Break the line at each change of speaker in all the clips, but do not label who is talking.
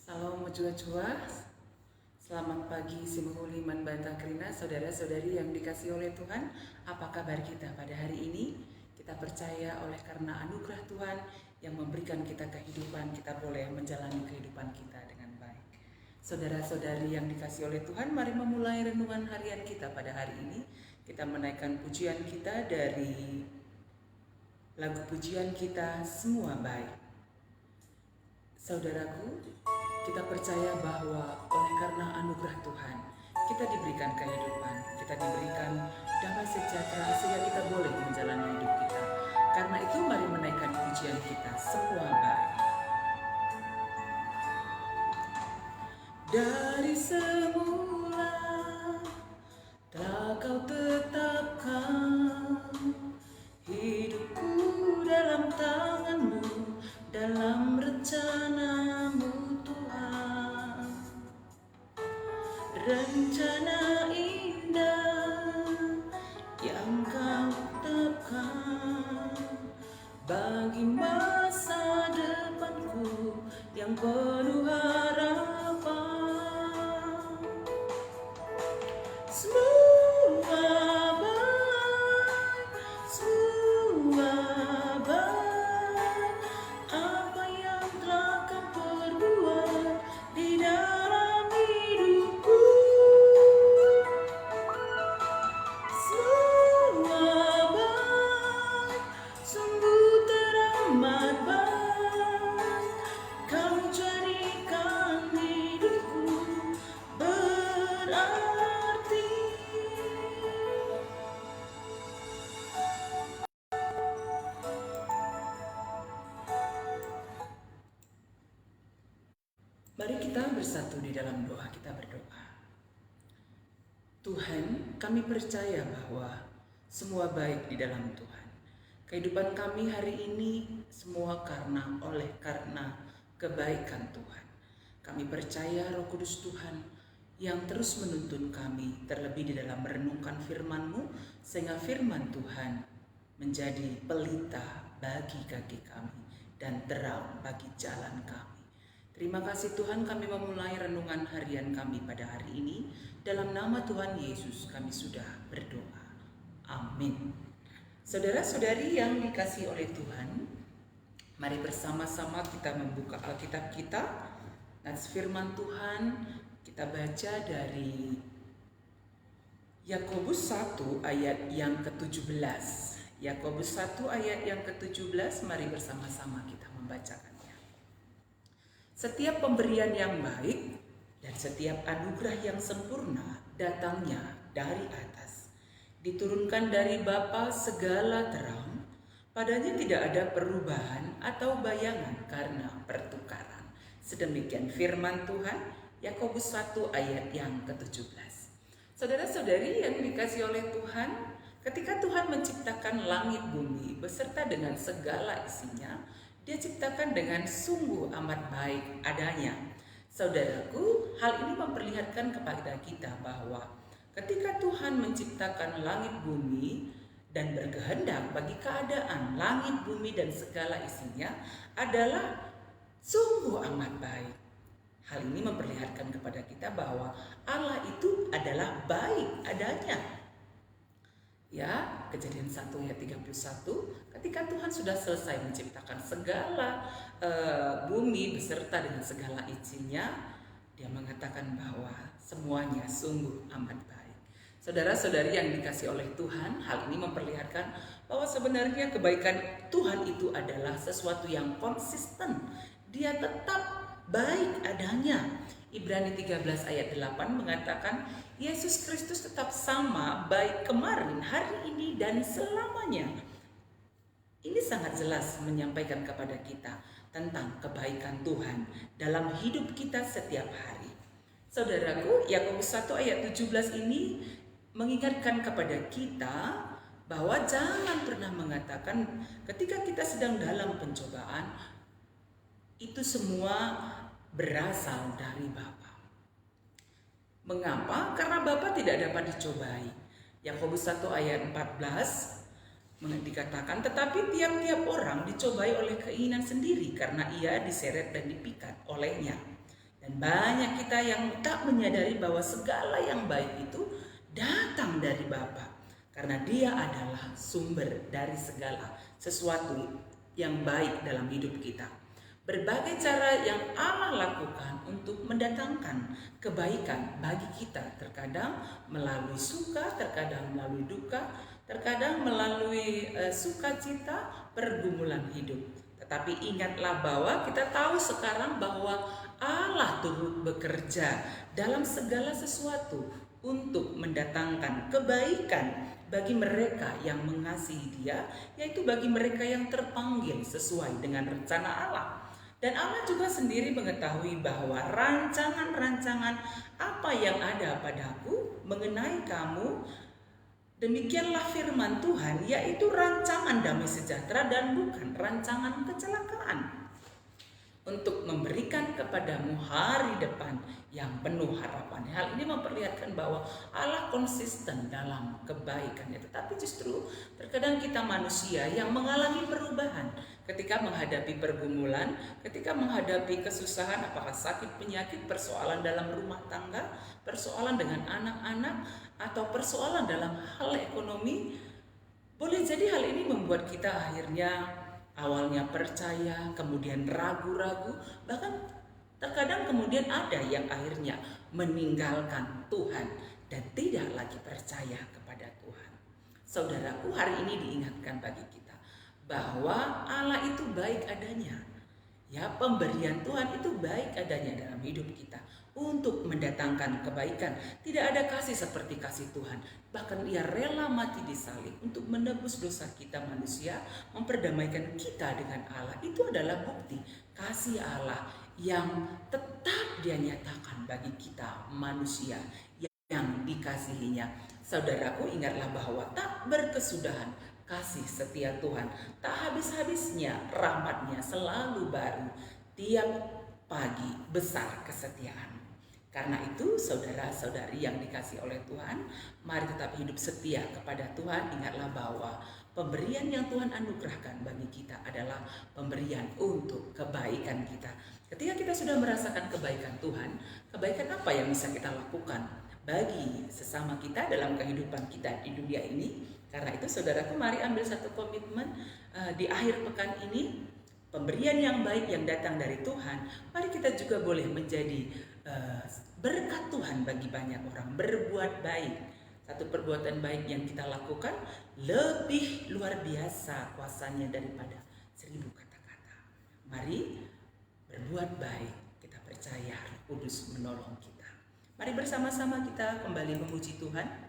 Salam mojua-jua. Selamat pagi Simuhuli Manbanta Krina, saudara-saudari yang dikasih oleh Tuhan. Apa kabar kita pada hari ini? Kita percaya oleh karena anugerah Tuhan yang memberikan kita kehidupan, kita boleh menjalani kehidupan kita dengan baik. Saudara-saudari yang dikasih oleh Tuhan, mari memulai renungan harian kita pada hari ini. Kita menaikkan pujian kita dari lagu pujian kita Semua Baik. Saudaraku, kita percaya bahwa oleh karena anugerah Tuhan, kita diberikan kehidupan, kita diberikan damai sejahtera sehingga kita boleh menjalani hidup kita. Karena itu mari menaikkan pujian kita Semua Baik. Dari semula telah Kau tetapkan hidupku dalam tangan-Mu, dalam rencana-Mu Tuhan. Rencana indah yang Kau tetapkan bagi masa depanku yang penuh harapan. Semua baik, semua baik, apa yang telah Kau perbuat di dalam hidupku. Semua baik, sungguh teramat baik, Kau jadikan hidupku berarti. Mari kita bersatu di dalam doa, kita berdoa. Tuhan, kami percaya bahwa semua baik di dalam Tuhan. Kehidupan kami hari ini semua oleh karena kebaikan Tuhan. Kami percaya Roh Kudus Tuhan yang terus menuntun kami, terlebih di dalam merenungkan firman-Mu, sehingga firman Tuhan menjadi pelita bagi kaki kami dan terang bagi jalan kami. Terima kasih Tuhan, kami memulai renungan harian kami pada hari ini. Dalam nama Tuhan Yesus kami sudah berdoa. Amin. Saudara-saudari yang dikasih oleh Tuhan, mari bersama-sama kita membuka Alkitab kita. Nats firman Tuhan kita baca dari Yakobus 1 ayat yang ke-17. Yakobus 1 ayat yang ke-17, mari bersama-sama kita membacakannya. Setiap pemberian yang baik dan setiap anugerah yang sempurna datangnya dari atas, diturunkan dari Bapa segala terang, padanya tidak ada perubahan atau bayangan karena pertukaran. Sedemikian firman Tuhan, Yakobus 1 ayat yang ke-17. Saudara-saudari yang dikasih oleh Tuhan, ketika Tuhan menciptakan langit bumi beserta dengan segala isinya, Dia ciptakan dengan sungguh amat baik adanya. Saudaraku, hal ini memperlihatkan kepada kita bahwa ketika Tuhan menciptakan langit bumi dan berkehendak bagi keadaan langit bumi dan segala isinya adalah sungguh amat baik. Hal ini memperlihatkan kepada kita bahwa Allah itu adalah baik adanya. Ya, Kejadian 1 ayat 31, ketika Tuhan sudah selesai menciptakan segala bumi beserta dengan segala isinya, Dia mengatakan bahwa semuanya sungguh amat baik. Saudara-saudari yang dikasih oleh Tuhan, hal ini memperlihatkan bahwa sebenarnya kebaikan Tuhan itu adalah sesuatu yang konsisten. Dia tetap baik adanya. Ibrani 13 ayat 8 mengatakan Yesus Kristus tetap sama baik kemarin, hari ini, dan selamanya. Ini sangat jelas menyampaikan kepada kita tentang kebaikan Tuhan dalam hidup kita setiap hari. Saudaraku, Yakobus 1 ayat 17 ini mengingatkan kepada kita bahwa jangan pernah mengatakan ketika kita sedang dalam pencobaan, itu semua berasal dari Bapa. Mengapa? Karena Bapa tidak dapat dicobai. Yakobus 1 ayat 14 dikatakan, tetapi tiap-tiap orang dicobai oleh keinginan sendiri karena ia diseret dan dipikat olehnya. Dan Dan banyak kita yang tak menyadari bahwa segala yang baik itu datang dari Bapa. Karena Dia adalah sumber dari segala sesuatu yang baik dalam hidup kita. Berbagai cara yang Allah lakukan untuk mendatangkan kebaikan bagi kita, terkadang melalui suka, terkadang melalui duka, terkadang melalui sukacita, pergumulan hidup. Tetapi ingatlah bahwa kita tahu sekarang bahwa Allah turut bekerja dalam segala sesuatu untuk mendatangkan kebaikan bagi mereka yang mengasihi Dia, yaitu bagi mereka yang terpanggil sesuai dengan rencana Allah. Dan Allah juga sendiri mengetahui bahwa rancangan-rancangan apa yang ada padaku mengenai kamu, demikianlah firman Tuhan, yaitu rancangan damai sejahtera dan bukan rancangan kecelakaan, untuk memberikan kepadamu hari depan yang penuh harapan. Hal ini memperlihatkan bahwa Allah konsisten dalam kebaikannya. Tetapi justru terkadang kita manusia yang mengalami perubahan ketika menghadapi pergumulan, ketika menghadapi kesusahan, apakah sakit, penyakit, persoalan dalam rumah tangga, persoalan dengan anak-anak, atau persoalan dalam hal ekonomi. Boleh jadi hal ini membuat kita akhirnya awalnya percaya, kemudian ragu-ragu, bahkan terkadang kemudian ada yang akhirnya meninggalkan Tuhan dan tidak lagi percaya kepada Tuhan. Saudaraku, hari ini diingatkan bagi kita bahwa Allah itu baik adanya. Ya, pemberian Tuhan itu baik adanya dalam hidup kita untuk mendatangkan kebaikan. Tidak ada kasih seperti kasih Tuhan. Bahkan Ia rela mati di salib untuk menebus dosa kita manusia, memperdamaikan kita dengan Allah. Itu adalah bukti kasih Allah yang tetap Dia nyatakan bagi kita manusia yang dikasihinya. Saudaraku, ingatlah bahwa tak berkesudahan kasih setia Tuhan, tak habis-habisnya rahmat-Nya selalu baru, tiap pagi besar kesetiaan. Karena itu, saudara-saudari yang dikasihi oleh Tuhan, mari tetap hidup setia kepada Tuhan. Ingatlah bahwa pemberian yang Tuhan anugerahkan bagi kita adalah pemberian untuk kebaikan kita. Ketika kita sudah merasakan kebaikan Tuhan, kebaikan apa yang bisa kita lakukan bagi sesama kita dalam kehidupan kita di dunia ini? Karena itu, saudaraku, mari ambil satu komitmen di akhir pekan ini, pemberian yang baik yang datang dari Tuhan. Mari kita juga boleh menjadi berkat Tuhan bagi banyak orang, berbuat baik. Satu perbuatan baik yang kita lakukan lebih luar biasa kuasanya daripada 1000 kata-kata. Mari berbuat baik, kita percaya Roh Kudus menolong kita. Mari bersama-sama kita kembali memuji Tuhan.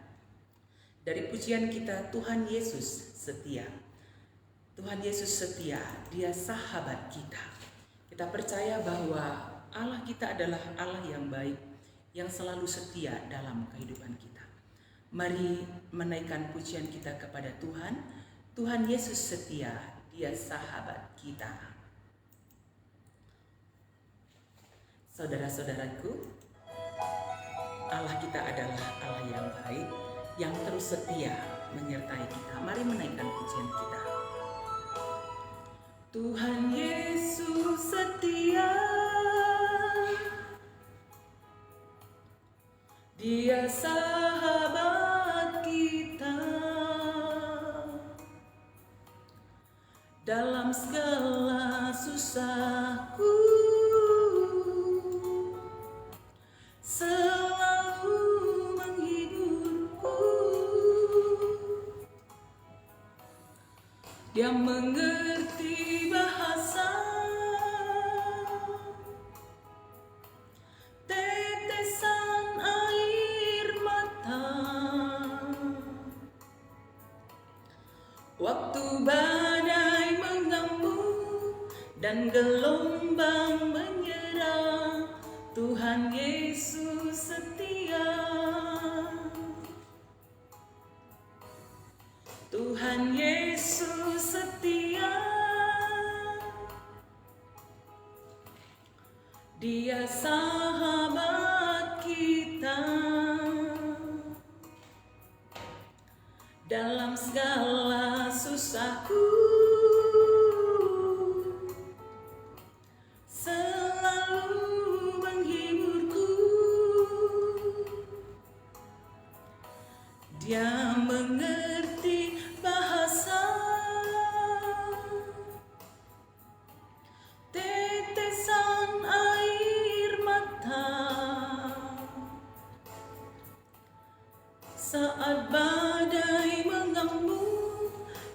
Dari pujian kita, Tuhan Yesus setia. Tuhan Yesus setia, Dia sahabat kita. Kita percaya bahwa Allah kita adalah Allah yang baik, yang selalu setia dalam kehidupan kita. Mari menaikkan pujian kita kepada Tuhan. Tuhan Yesus setia, Dia sahabat kita. Saudara-saudaraku, Allah kita adalah Allah yang baik, yang terus setia menyertai kita. Mari menaikkan pujian kita. Tuhan Yesus setia, Dia sahabat kita. Dalam segala susahku selalu menghiburku. Dia mengerti bahasa tetesan air mata waktu badai menggambung dan gelombang menyerang. Tuhan Yesus setia, Tuhan Yesus setia, Dia sahabat kita. Dalam segala susahku selalu menghibur.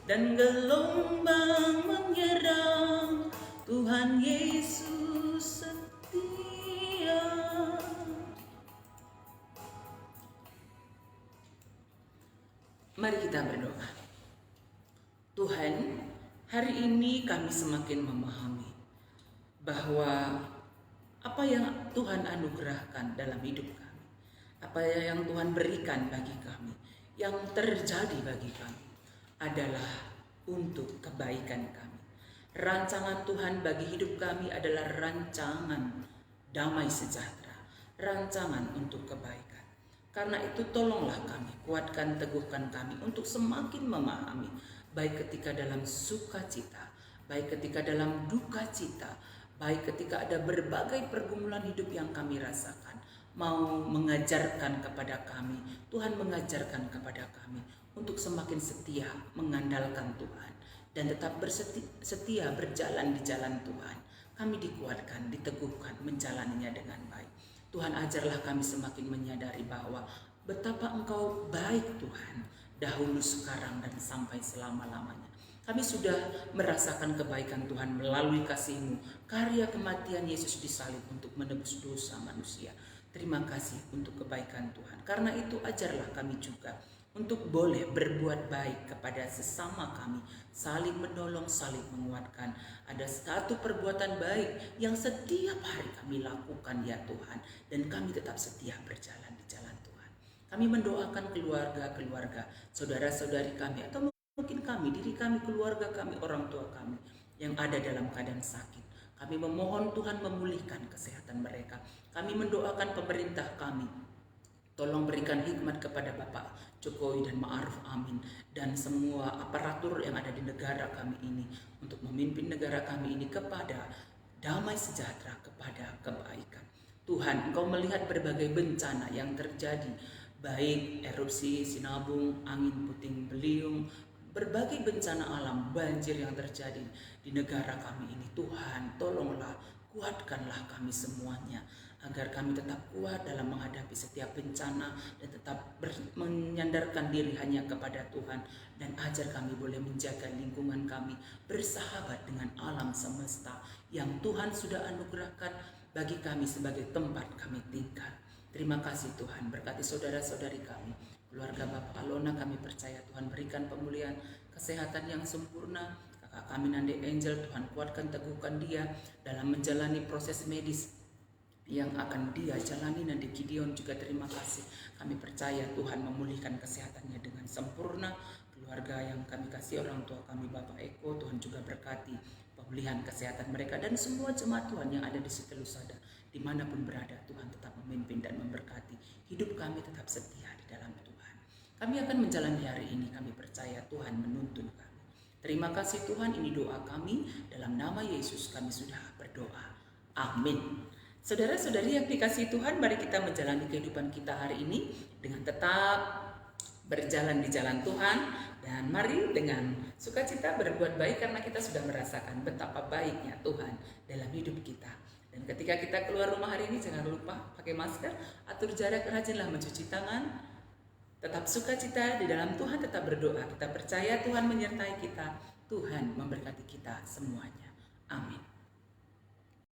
dan gelombang menyerang, Tuhan Yesus setia. Mari kita berdoa. Tuhan, hari ini kami semakin memahami bahwa apa yang Tuhan anugerahkan dalam hidup kami, apa yang Tuhan berikan bagi kami, yang terjadi bagi kami adalah untuk kebaikan kami. Rancangan Tuhan bagi hidup kami adalah rancangan damai sejahtera, rancangan untuk kebaikan. Karena itu tolonglah kami, kuatkan, teguhkan kami untuk semakin memahami, baik ketika dalam sukacita, baik ketika dalam duka cita, baik ketika ada berbagai pergumulan hidup yang kami rasakan, mau mengajarkan kepada kami, Tuhan mengajarkan kepada kami untuk semakin setia mengandalkan Tuhan dan tetap setia berjalan di jalan Tuhan. Kami dikuatkan, diteguhkan menjalaninya dengan baik. Tuhan, ajarlah kami semakin menyadari bahwa betapa Engkau baik Tuhan, dahulu, sekarang, dan sampai selama-lamanya. Kami sudah merasakan kebaikan Tuhan melalui kasih-Mu, karya kematian Yesus di salib untuk menebus dosa manusia. Terima kasih untuk kebaikan Tuhan. Karena itu ajarlah kami juga untuk boleh berbuat baik kepada sesama kami, saling menolong, saling menguatkan. Ada satu perbuatan baik yang setiap hari kami lakukan ya Tuhan, dan kami tetap setia berjalan di jalan Tuhan. Kami mendoakan keluarga-keluarga, saudara-saudari kami, atau mungkin kami, diri kami, keluarga kami, orang tua kami yang ada dalam keadaan sakit. Kami memohon Tuhan memulihkan kesehatan mereka. Kami mendoakan pemerintah kami, tolong berikan hikmat kepada Bapak Jokowi dan Ma'ruf Amin dan semua aparatur yang ada di negara kami ini untuk memimpin negara kami ini kepada damai sejahtera, kepada kebaikan. Tuhan, Engkau melihat berbagai bencana yang terjadi, baik erupsi sinabung, angin puting beliung, berbagai bencana alam, banjir yang terjadi di negara kami ini. Tuhan, tolonglah, kuatkanlah kami semuanya, agar kami tetap kuat dalam menghadapi setiap bencana dan tetap menyandarkan diri hanya kepada Tuhan, dan ajar kami boleh menjaga lingkungan kami, bersahabat dengan alam semesta yang Tuhan sudah anugerahkan bagi kami sebagai tempat kami tinggal. Terima kasih Tuhan, berkati saudara-saudari kami, keluarga Bapak Alona. Kami percaya Tuhan berikan pemulihan kesehatan yang sempurna. Kakak kami Nande Angel, Tuhan kuatkan, teguhkan dia dalam menjalani proses medis yang akan dia jalani. Nande Gideon juga terima kasih. Kami percaya Tuhan memulihkan kesehatannya dengan sempurna. Keluarga yang kami kasih, orang tua kami Bapak Eko, Tuhan juga berkati pemulihan kesehatan mereka, dan semua jemaat Tuhan yang ada di Sitelusada dimanapun berada. Tuhan tetap memimpin dan memberkati hidup kami, tetap setia di dalam Tuhan. Kami akan menjalani hari ini, kami percaya Tuhan menuntun kami. Terima kasih Tuhan, ini doa kami, dalam nama Yesus kami sudah berdoa. Amin. Saudara-saudari yang dikasihi Tuhan, mari kita menjalani kehidupan kita hari ini dengan tetap berjalan di jalan Tuhan, dan mari dengan sukacita berbuat baik karena kita sudah merasakan betapa baiknya Tuhan dalam hidup kita. Dan ketika kita keluar rumah hari ini, jangan lupa pakai masker, atur jarak, rajinlah mencuci tangan, tetap sukacita di dalam Tuhan, tetap berdoa. Kita percaya Tuhan menyertai kita, Tuhan memberkati kita semuanya. Amin.